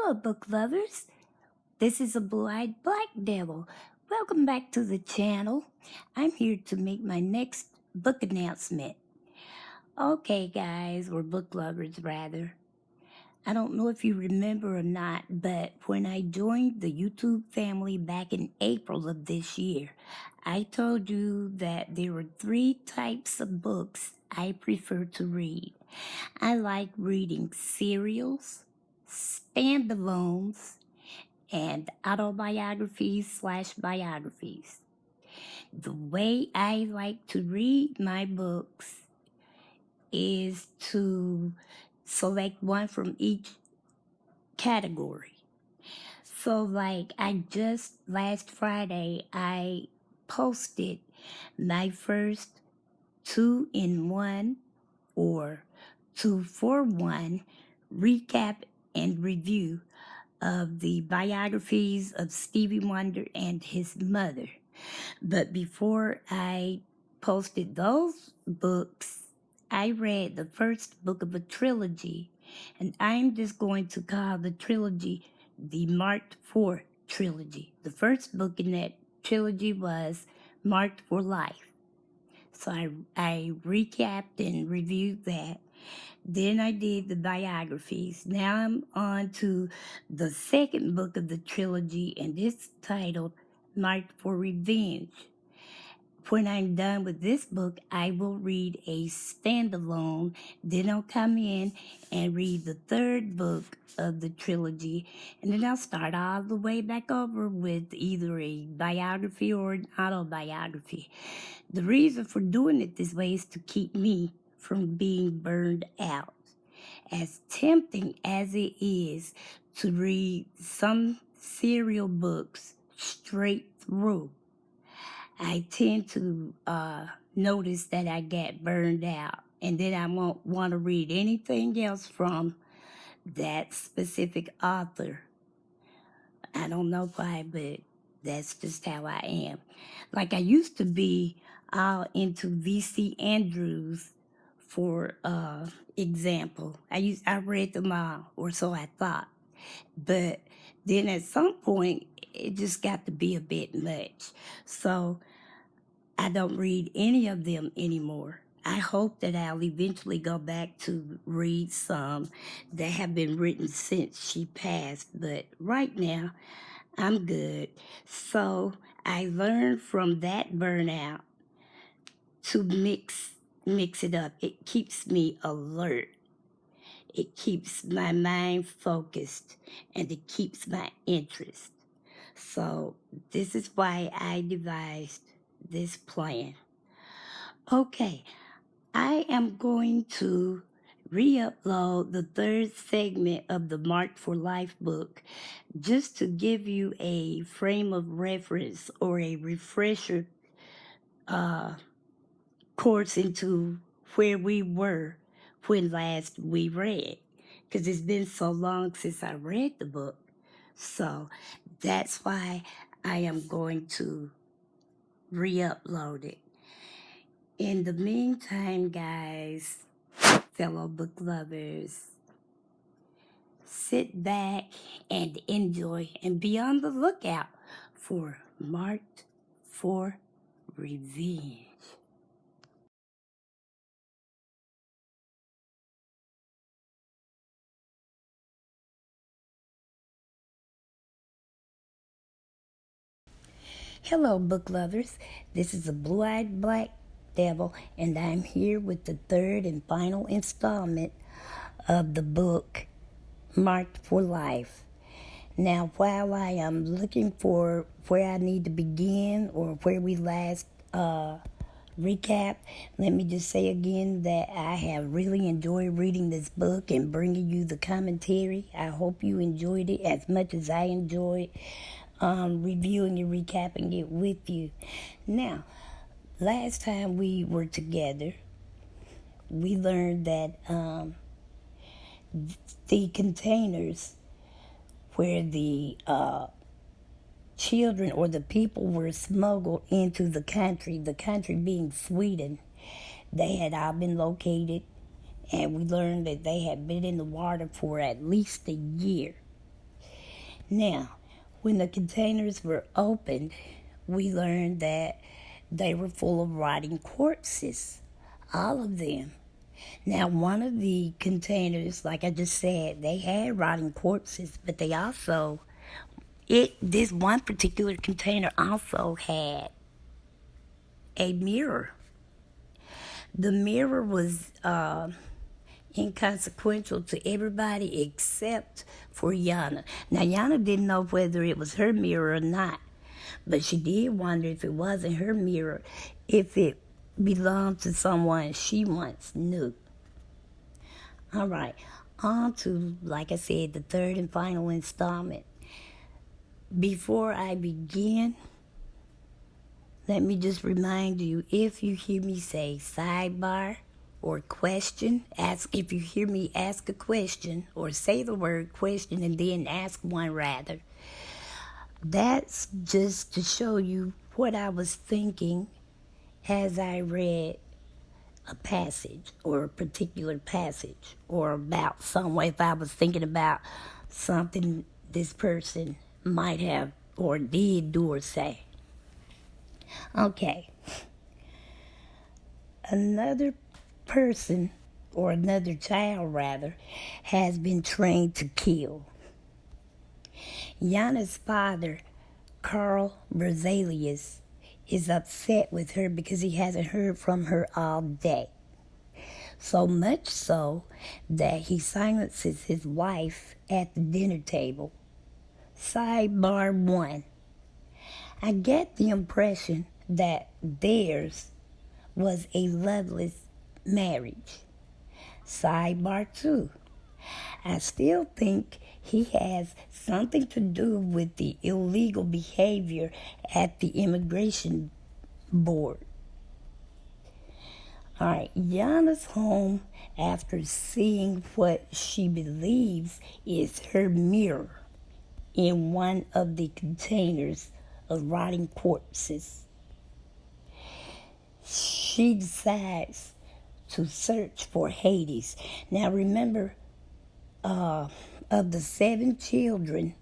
Hello, book lovers. This is a blue-eyed black devil. Welcome back to the channel. I'm here to make my next book announcement. Okay, guys, or book lovers, rather. I don't know if you remember or not, but when I joined the YouTube family back in April of this year, I told you that there were 3 types of books I prefer to read. I like reading serials, standalones, and autobiographies/biographies. The way I like to read my books is to select one from each category. So, like, I just last Friday, I posted my first 2-in-1 or 2-for-1 recap and review of the biographies of Stevie Wonder and his mother. But before I posted those books, I read the first book of a trilogy, and I'm just going to call the trilogy the Marked For trilogy. The first book in that trilogy was Marked For Life. So I recapped and reviewed that. Then I did the biographies. Now I'm on to the second book of the trilogy, and it's titled Marked for Revenge. When I'm done with this book, I will read a standalone. Then I'll come in and read the third book of the trilogy, and then I'll start all the way back over with either a biography or an autobiography. The reason for doing it this way is to keep me from being burned out. As tempting as it is to read some serial books straight through, I tend to notice that I get burned out, and then I won't want to read anything else from that specific author. I don't know why, but that's just how I am. Like, I used to be all into V.C. Andrews, for example. I read them all, or so I thought. But then at some point, it just got to be a bit much. So I don't read any of them anymore. I hope that I'll eventually go back to read some that have been written since she passed, but right now I'm good. So I learned from that burnout to mix it up. It keeps me alert. It keeps my mind focused, and it keeps my interest. So this is why I devised this plan. Okay, I am going to re-upload the third segment of the Marked for Life book just to give you a frame of reference or a refresher course into where we were when last we read, because it's been so long since I read the book. So that's why I am going to re-upload it. In the meantime, guys, fellow book lovers, sit back and enjoy, and be on the lookout for Marked for Revenge. Hello, book lovers. This is a blue-eyed black devil, and I'm here with the third and final installment of the book Marked for Life. Now, while I am looking for where I need to begin or where we last recap, let me just say again that I have really enjoyed reading this book and bringing you the commentary. I hope you enjoyed it as much as I enjoyed reviewing and recapping it with you. Now, last time we were together, we learned that the containers where the children or the people were smuggled into the country being Sweden, they had all been located, and we learned that they had been in the water for at least a year. Now, when the containers were opened, we learned that they were full of rotting corpses, all of them. Now, one of the containers, like I just said, they had rotting corpses, but they also, this one particular container also had a mirror. The mirror was inconsequential to everybody except for Yana. Now, Yana didn't know whether it was her mirror or not, but she did wonder if it wasn't her mirror, if it belonged to someone she once knew. All right, on to, like I said, the third and final installment. Before I begin, let me just remind you, if you hear me say sidebar or question, if you hear me ask a question or say the word question and then ask one rather, that's just to show you what I was thinking as I read a passage or a particular passage or about someone, if I was thinking about something this person might have or did do or say. Okay. Another person, or another child rather, has been trained to kill. Yana's father, Carl Berzelius, is upset with her because he hasn't heard from her all day. So much so that he silences his wife at the dinner table. Sidebar 1. I get the impression that theirs was a loveless marriage. Sidebar 2. I still think he has something to do with the illegal behavior at the immigration board. All right, Yana's home after seeing what she believes is her mirror in one of the containers of rotting corpses. She decides to search for Hades. Now remember, of the 7 children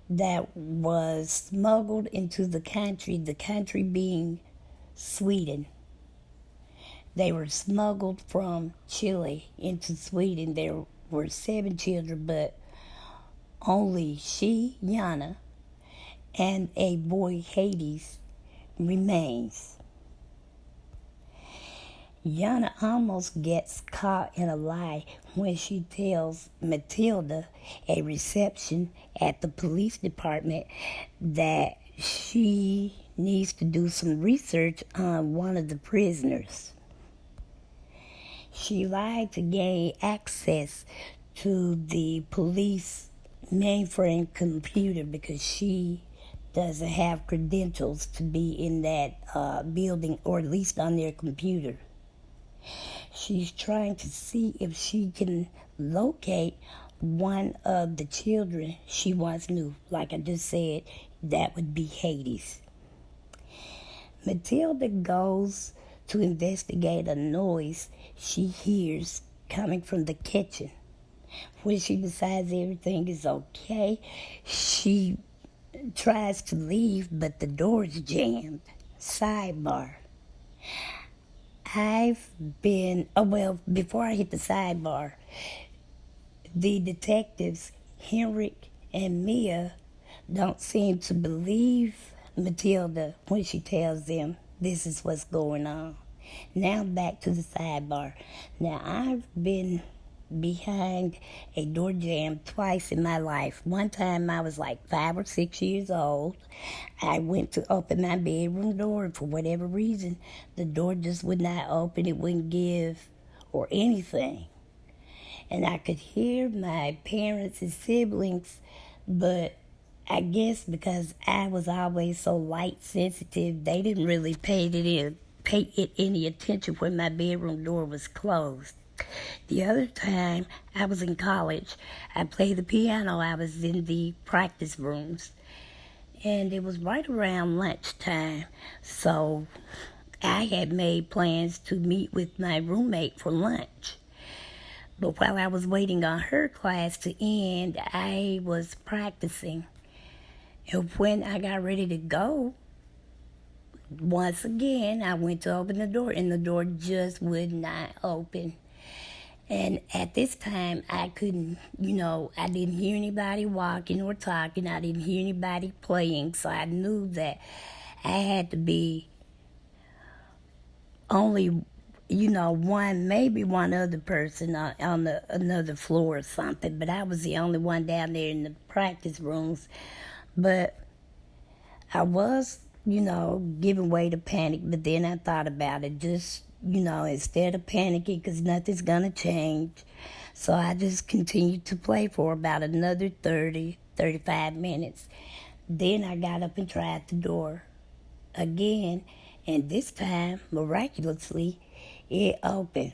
that was smuggled into the country being Sweden. They were smuggled from Chile into Sweden. There were 7 children, but only she, Yana, and a boy, Hades, remains. Yana almost gets caught in a lie when she tells Matilda, a reception at the police department, that she needs to do some research on one of the prisoners. She lied to gain access to the police mainframe computer because she doesn't have credentials to be in that building, or at least on their computer. She's trying to see if she can locate one of the children she once knew. Like I just said, that would be Hades. Matilda goes to investigate a noise she hears coming from the kitchen. When she decides everything is okay, she tries to leave, but the door is jammed. Sidebar. Before I hit the sidebar, the detectives, Henrik and Mia, don't seem to believe Matilda when she tells them this is what's going on. Now back to the sidebar. Now, I've been behind a door jamb twice in my life. One time I was like 5 or 6 years old. I went to open my bedroom door, and for whatever reason, the door just would not open. It wouldn't give or anything. And I could hear my parents and siblings, but I guess because I was always so light sensitive, they didn't really pay it any attention when my bedroom door was closed. The other time, I was in college. I played the piano. I was in the practice rooms. And it was right around lunchtime. So I had made plans to meet with my roommate for lunch. But while I was waiting on her class to end, I was practicing. And when I got ready to go, once again, I went to open the door, and the door just would not open. And at this time, I couldn't, I didn't hear anybody walking or talking. I didn't hear anybody playing. So I knew that I had to be only, one, maybe one other person on another floor or something. But I was the only one down there in the practice rooms. But I was, giving way to panic. But then I thought about it. Just, instead of panicking, because nothing's going to change. So I just continued to play for about another 35 minutes. Then I got up and tried the door again. And this time, miraculously, it opened.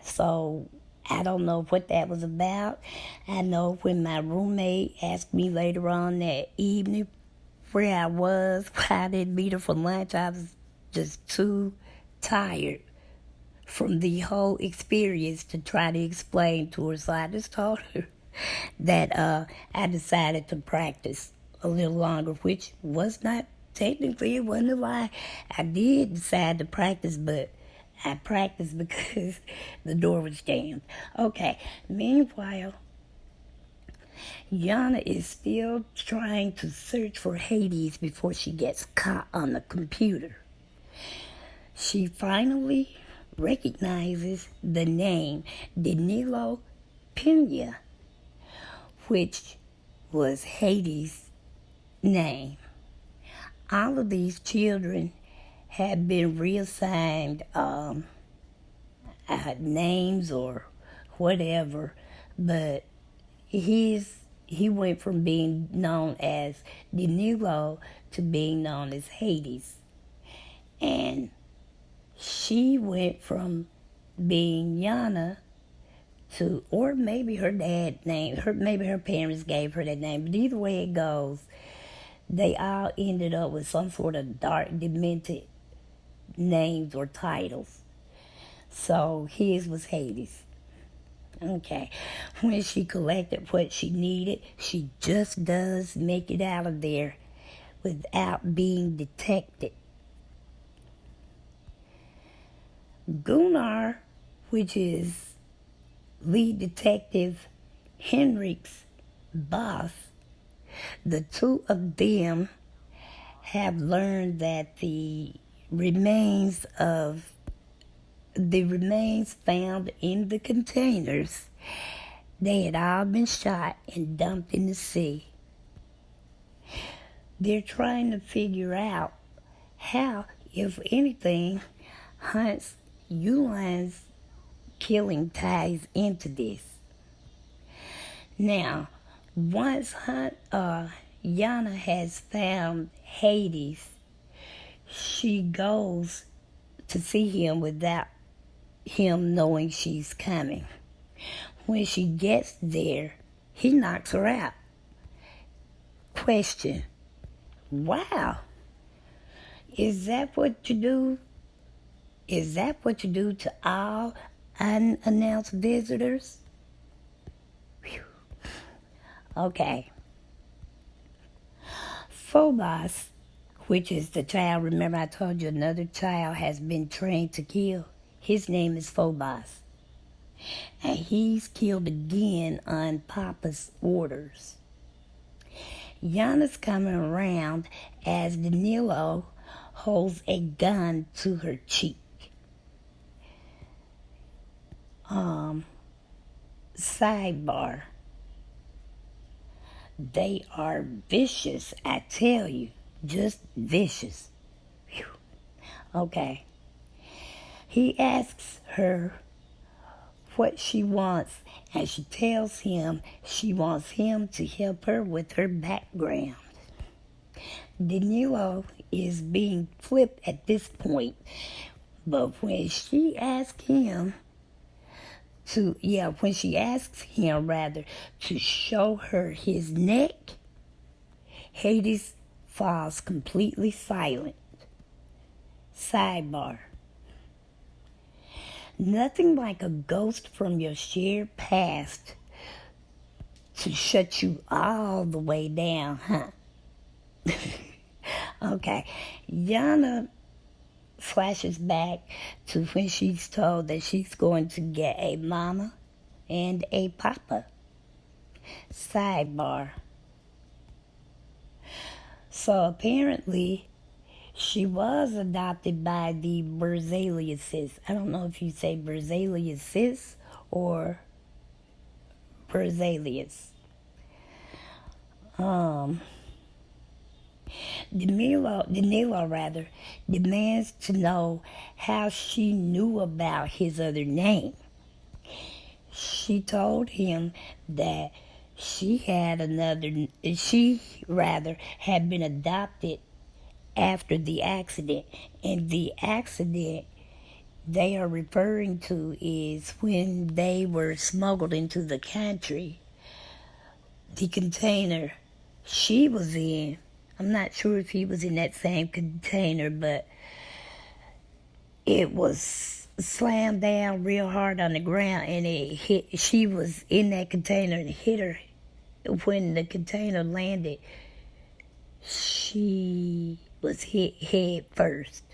So I don't know what that was about. I know when my roommate asked me later on that evening where I was, why I didn't meet her for lunch, I was just too tired from the whole experience to try to explain to her. So I just told her that I decided to practice a little longer, which was not technically, it wasn't a lie. I did decide to practice, but I practiced because the door was jammed. Okay, meanwhile, Yana is still trying to search for Hades before she gets caught on the computer. She finally recognizes the name Danilo Pena, which was Hades' name. All of these children had been reassigned names or whatever, but he went from being known as Danilo to being known as Hades. And she went from being Yana to, or maybe her dad named her, maybe her parents gave her that name, but either way it goes, they all ended up with some sort of dark, demented names or titles. So his was Hades. Okay. When she collected what she needed, she just does make it out of there without being detected. Gunnar, which is lead detective Henrik's boss, the two of them have learned that the remains found in the containers, they had all been shot and dumped in the sea. They're trying to figure out how, if anything, Hunt's Uline's killing ties into this. Now, once Yana has found Hades, she goes to see him without him knowing she's coming. When she gets there, he knocks her out. Question: wow, is that what you do? Is that what you do to all unannounced visitors? Whew. Okay. Phobos, which is the child, remember I told you another child has been trained to kill. His name is Phobos. And he's killed again on Papa's orders. Yana's coming around as Danilo holds a gun to her cheek. Sidebar. They are vicious, I tell you. Just vicious. Whew. Okay. He asks her what she wants, and she tells him she wants him to help her with her background. Danilo is being flipped at this point, but when she asks him to show her his neck, Hades falls completely silent. Sidebar. Nothing like a ghost from your shared past to shut you all the way down, huh? Okay. Yana flashes back to when she's told that she's going to get a mama and a papa. Sidebar. So apparently, she was adopted by the Berzeliuses. I don't know if you say Berzeliuses or Berzelius. Danilo demands to know how she knew about his other name. She told him that she had been adopted after the accident, and the accident they are referring to is when they were smuggled into the country. The container she was in, I'm not sure if he was in that same container, but it was slammed down real hard on the ground, and she was in that container and it hit her. When the container landed, she was hit head first.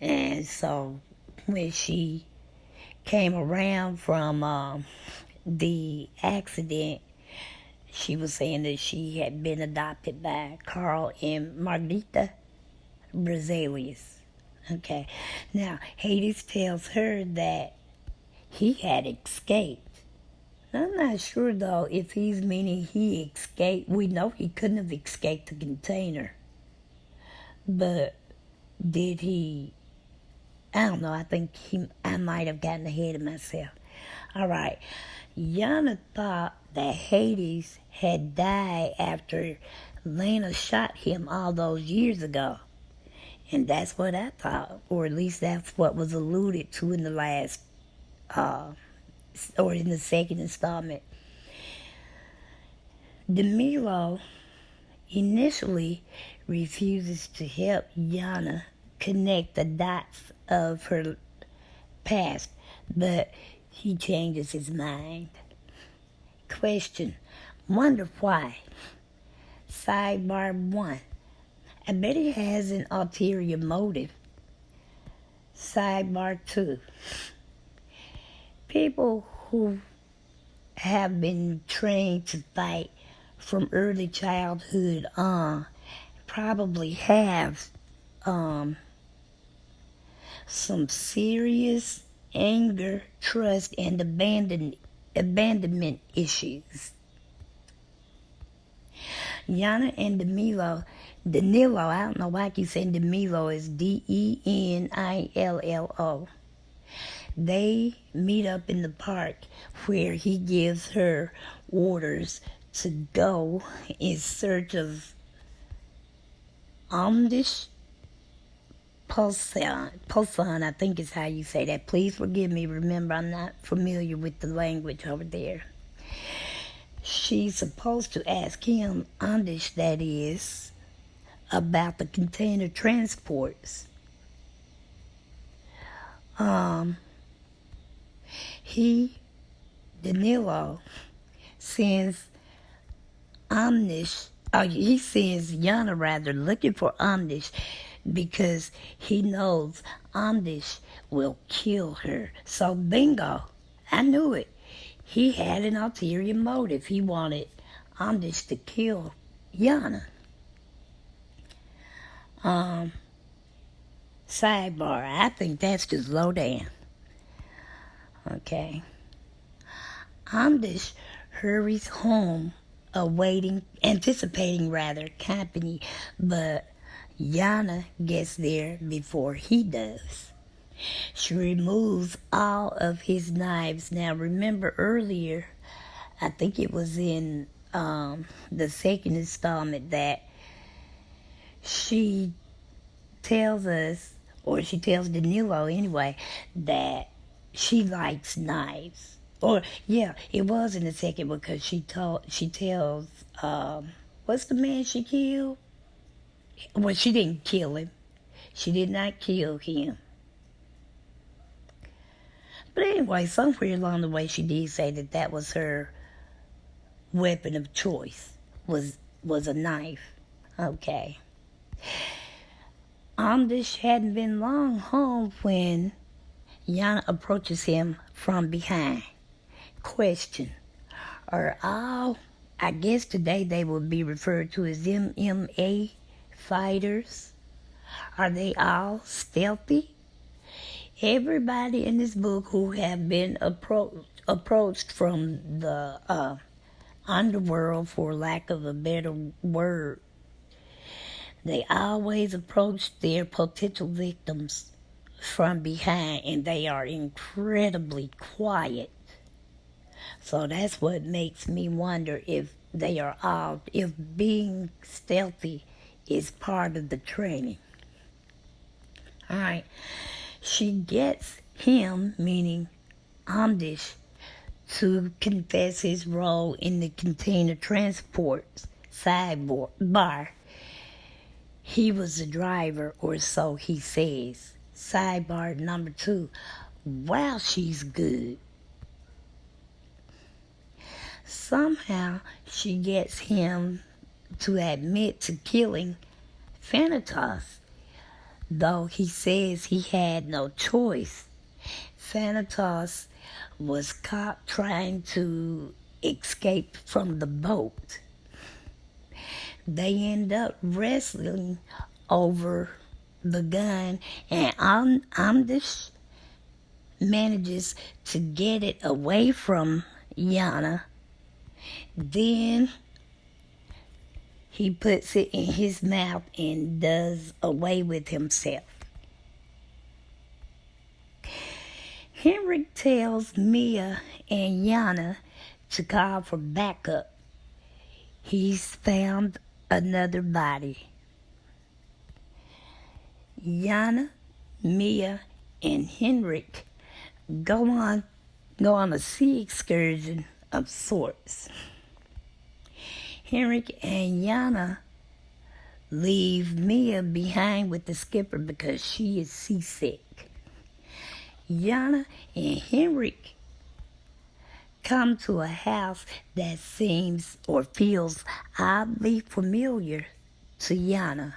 And so when she came around from the accident, she was saying that she had been adopted by Carl and Margarita Berzelius. Okay. Now, Hades tells her that he had escaped. I'm not sure, though, if he's meaning he escaped. We know he couldn't have escaped the container. But did he? I don't know. I think I might have gotten ahead of myself. All right. Yana thought that Hades had died after Lena shot him all those years ago. And that's what I thought. Or at least that's what was alluded to in the last, or in the second installment. DeMilo initially refuses to help Yana connect the dots of her past, but he changes his mind. Question. Wonder why. Sidebar 1. I bet he has an ulterior motive. Sidebar 2. People who have been trained to fight from early childhood on probably have some serious anger, trust, and abandonment issues. Yana and Danilo, I don't know why I keep saying Danilo, is Denilo. They meet up in the park where he gives her orders to go in search of Omnish Pulsan, I think is how you say that. Please forgive me. Remember, I'm not familiar with the language over there. She's supposed to ask him, Omnish that is, about the container transports. Danilo sends he sends Yana looking for Omnish because he knows Omnish will kill her. So bingo, I knew it. He had an ulterior motive. He wanted Omnish to kill Yana. Sidebar, I think that's just low down. Okay. Omnish hurries home, anticipating company, but Yana gets there before he does. She removes all of his knives. Now, remember earlier, I think it was in the second installment, that she tells us, or she tells Danilo anyway, that she likes knives. Or, yeah, it was in the second because she tells, what's the man she killed? Well, she didn't kill him. She did not kill him. But anyway, somewhere along the way, she did say that that was her weapon of choice, was a knife. Okay. Amdish hadn't been long home when Yana approaches him from behind. Question: are all, I guess today they will be referred to as MMA fighters, are they all stealthy? Everybody in this book who have been approached from the underworld, for lack of a better word, they always approach their potential victims from behind, and they are incredibly quiet. So that's what makes me wonder if if being stealthy is part of the training. Alright, she gets him, meaning Amdish, to confess his role in the container transport sidebar. He was the driver, or so he says. Sidebar number 2. Wow, she's good. Somehow she gets him to admit to killing Thanatos, though he says he had no choice. Thanatos was caught trying to escape from the boat. They end up wrestling over the gun, and Amdish manages to get it away from Yana. Then he puts it in his mouth and does away with himself. Henrik tells Mia and Yana to call for backup. He's found another body. Yana, Mia, and Henrik go on a sea excursion of sorts. Henrik and Yana leave Mia behind with the skipper because she is seasick. Yana and Henrik come to a house that seems or feels oddly familiar to Yana.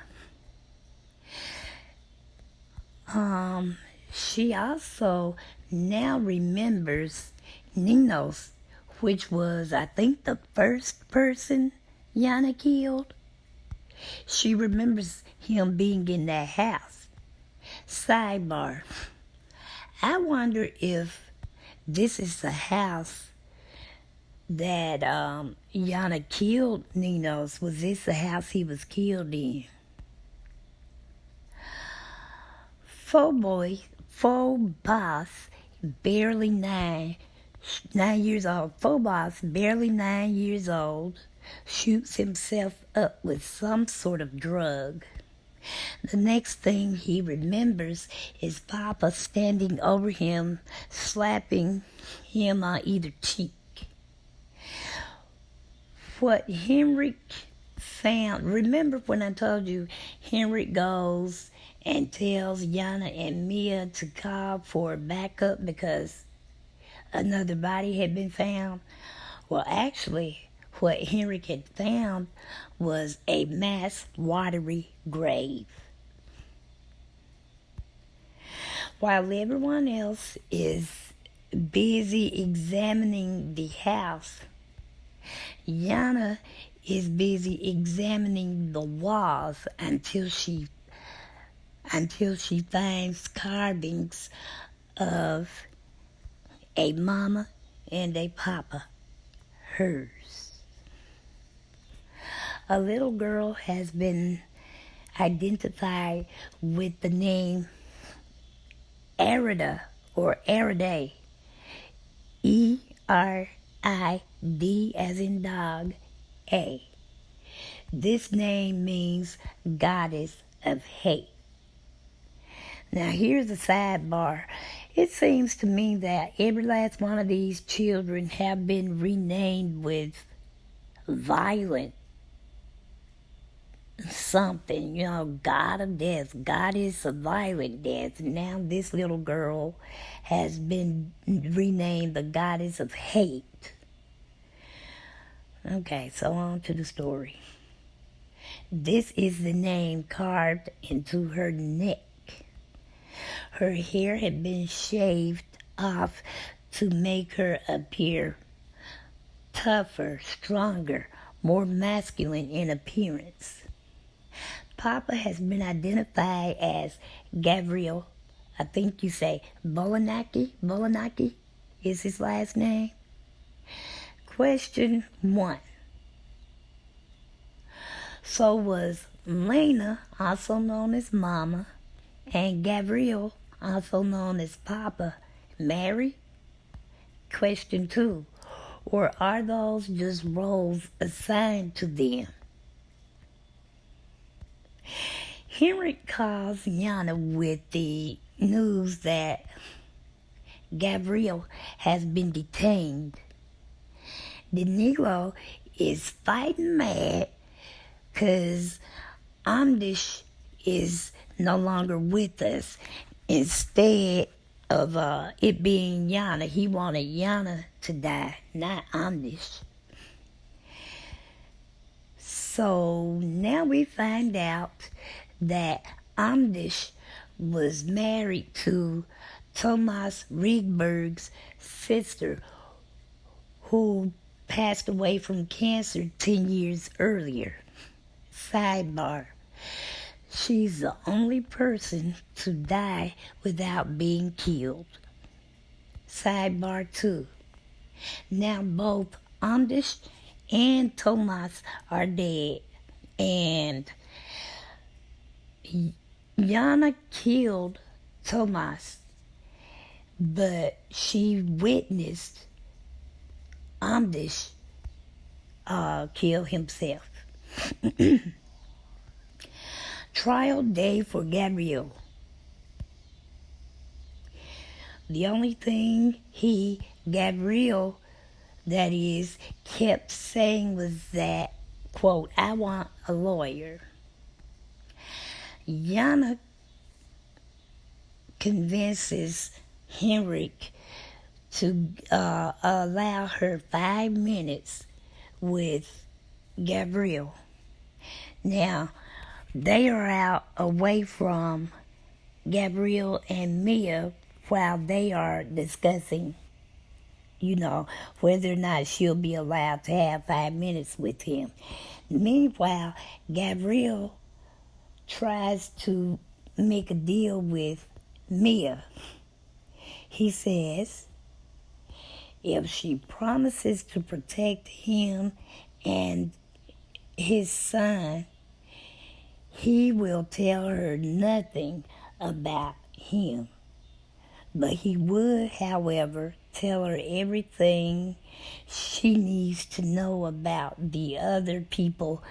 She also now remembers Ninos, which was, I think, the first person Yana killed. She remembers him being in that house. Sidebar: I wonder if this is the house that Yana killed Ninos. Was this the house he was killed in? Phobos, barely 9 years old. Phobos, barely 9 years old, shoots himself up with some sort of drug. The next thing he remembers is Papa standing over him, slapping him on either cheek. What Henrik found, remember when I told you Henrik goes and tells Yana and Mia to call for backup because another body had been found? Well, actually, what Henrik had found was a mass watery grave. While everyone else is busy examining the house, Yana is busy examining the walls until she finds carvings of a mama and a papa, hers. A little girl has been identified with the name Erida or Eridae, E-R-I-D as in dog, A. This name means goddess of hate. Now here's a sidebar. It seems to me that every last one of these children have been renamed with violent something, god of death, goddess of violent death. Now this little girl has been renamed the goddess of hate. Okay, so on to the story. This is the name carved into her neck. Her hair had been shaved off to make her appear tougher, stronger, more masculine in appearance. Papa has been identified as Gabriel, I think you say Bolanaki is his last name. Question 1. So was Lena, also known as Mama, and Gabriel, also known as Papa, married? Question 2. Or are those just roles assigned to them? Henrik calls Yana with the news that Gabriel has been detained. The Negro is fighting mad because Amdish is no longer with us. Instead of it being Yana, he wanted Yana to die, not Amdish. So now we find out that Amdish was married to Thomas Riegberg's sister, who passed away from cancer 10 years earlier. Sidebar: she's the only person to die without being killed. Sidebar 2. Now both Amdish and Thomas are dead, and Yana killed Thomas, but she witnessed Amdish kill himself. Trial day for Gabriel. The only thing Gabriel, that is, kept saying was that, quote, I want a lawyer. Yana convinces Henrik to allow her 5 minutes with Gabriel. Now, they are out away from Gabriel and Mia while they are discussing, whether or not she'll be allowed to have 5 minutes with him. Meanwhile, Gabriel tries to make a deal with Mia. He says if she promises to protect him and his son, he will tell her nothing about him. But he would, however, tell her everything she needs to know about the other people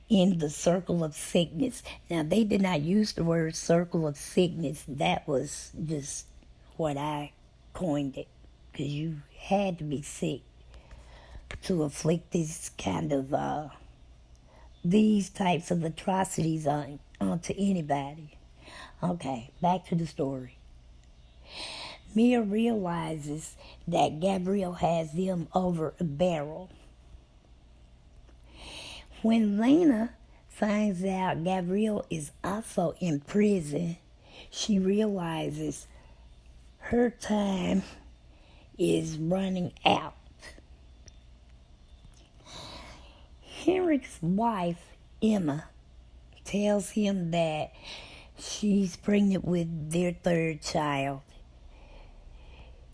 in the circle of sickness. Now, they did not use the word circle of sickness. That was just what I coined it, because you had to be sick to inflict this kind of these types of atrocities onto anybody. Okay, back to the story. Mia realizes that Gabriel has them over a barrel. When Lena finds out Gabriel is also in prison, she realizes her time is running out. Henrik's wife, Emma, tells him that she's pregnant with their third child.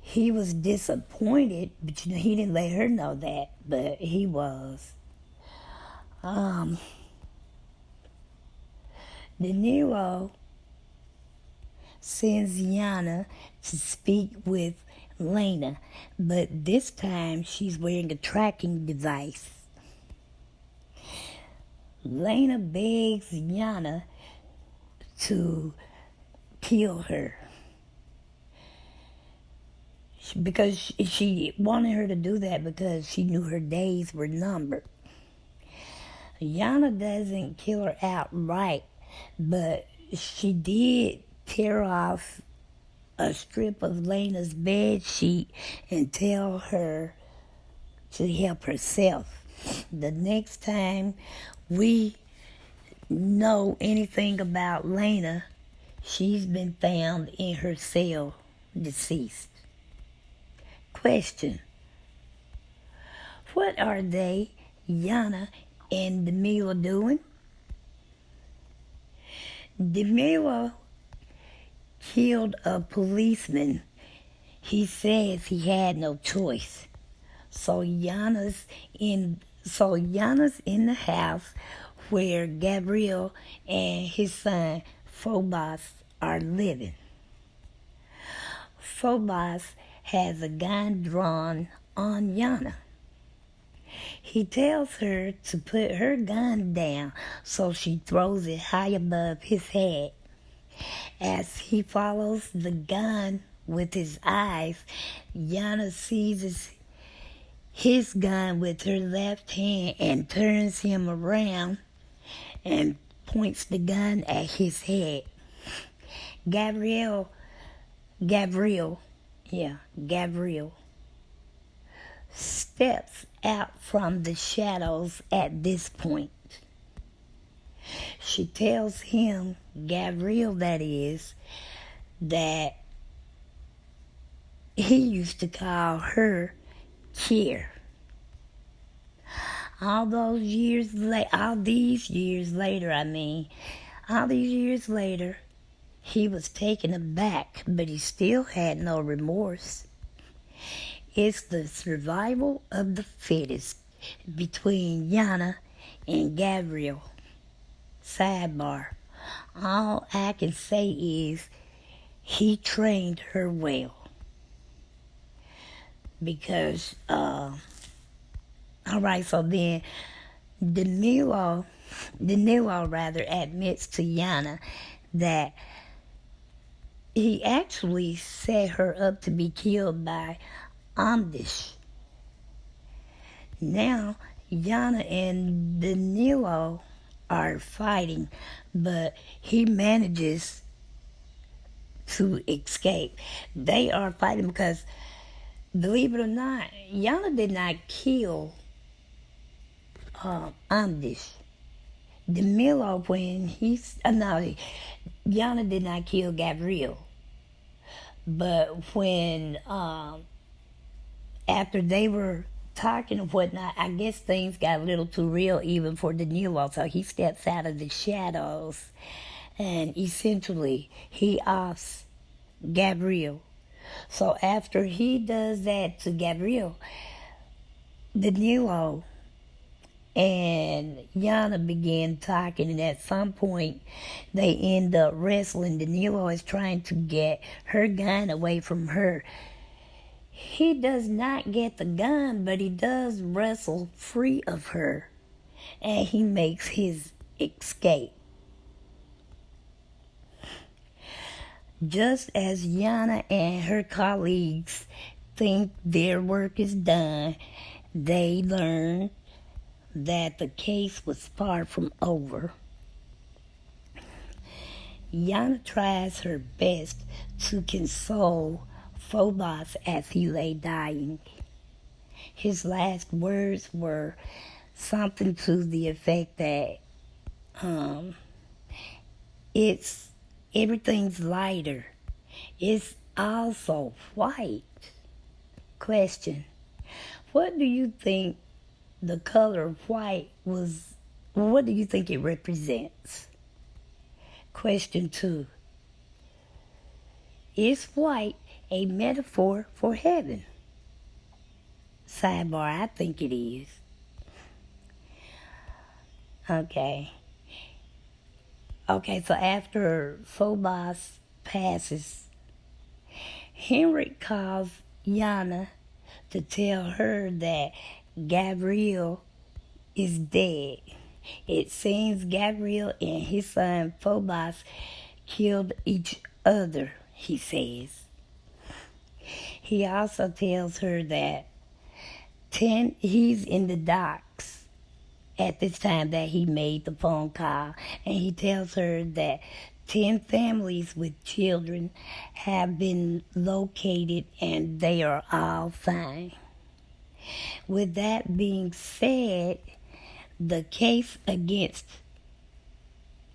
He was disappointed, but he didn't let her know that, but he was. De Niro sends Yana to speak with Lena, but this time she's wearing a tracking device. Lena begs Yana to kill her because she wanted her to do that because she knew her days were numbered. Yana doesn't kill her outright, but she did tear off a strip of Lena's bed sheet and tell her to help herself. The next time we know anything about Lena, she's been found in her cell, deceased. Question: what are they, Yana and Demila, doing? Demila killed a policeman. He says he had no choice. So Yana's in the house where Gabriel and his son Phobos are living. Phobos has a gun drawn on Yana. He tells her to put her gun down, so she throws it high above his head. As he follows the gun with his eyes, Yana seizes his gun with her left hand and turns him around and points the gun at his head. Gabriel steps out from the shadows at this point. She tells him, Gabriel that is, that he used to call her Kier. All these years later, he was taken aback, but he still had no remorse. It's the survival of the fittest between Yana and Gabriel. Sidebar: all I can say is he trained her well. Because, alright, so then Danilo admits to Yana that he actually set her up to be killed by Amdish. Now, Yana and Danilo are fighting, but he manages to escape. They are fighting because, believe it or not, Yana did not kill Amdish. Danilo, Yana did not kill Gabriel. But when, after they were talking and whatnot, I guess things got a little too real even for Danilo. So he steps out of the shadows and essentially he offs Gabriel. So after he does that to Gabriel, Danilo and Yana begin talking, and at some point they end up wrestling. Danilo is trying to get her gun away from her. He does not get the gun, but he does wrestle free of her, and he makes his escape. Just as Yana and her colleagues think their work is done, they learn that the case was far from over. Yana tries her best to console Phobos as he lay dying. His last words were something to the effect that everything's lighter. It's also white. Question: what do you think the color white was? What do you think it represents? Question 2: is white a metaphor for heaven? Sidebar: I think it is. Okay, so after Phobos passes, Henrik calls Yana to tell her that Gabriel is dead. It seems Gabriel and his son Phobos killed each other, he says. He also tells her that he's in the docks at this time that he made the phone call, and he tells her that 10 families with children have been located and they are all fine. With that being said, the case against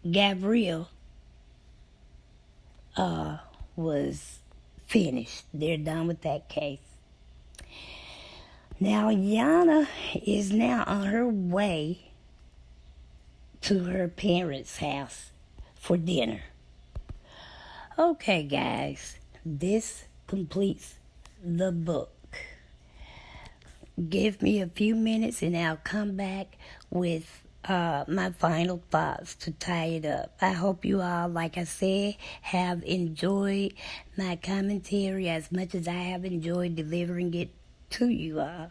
Gabriel was finished. They're done with that case. Now Yana is now on her way to her parents' house for dinner. Okay, guys, this completes the book. Give me a few minutes and I'll come back with my final thoughts to tie it up. I hope you all, like I said, have enjoyed my commentary as much as I have enjoyed delivering it to you all.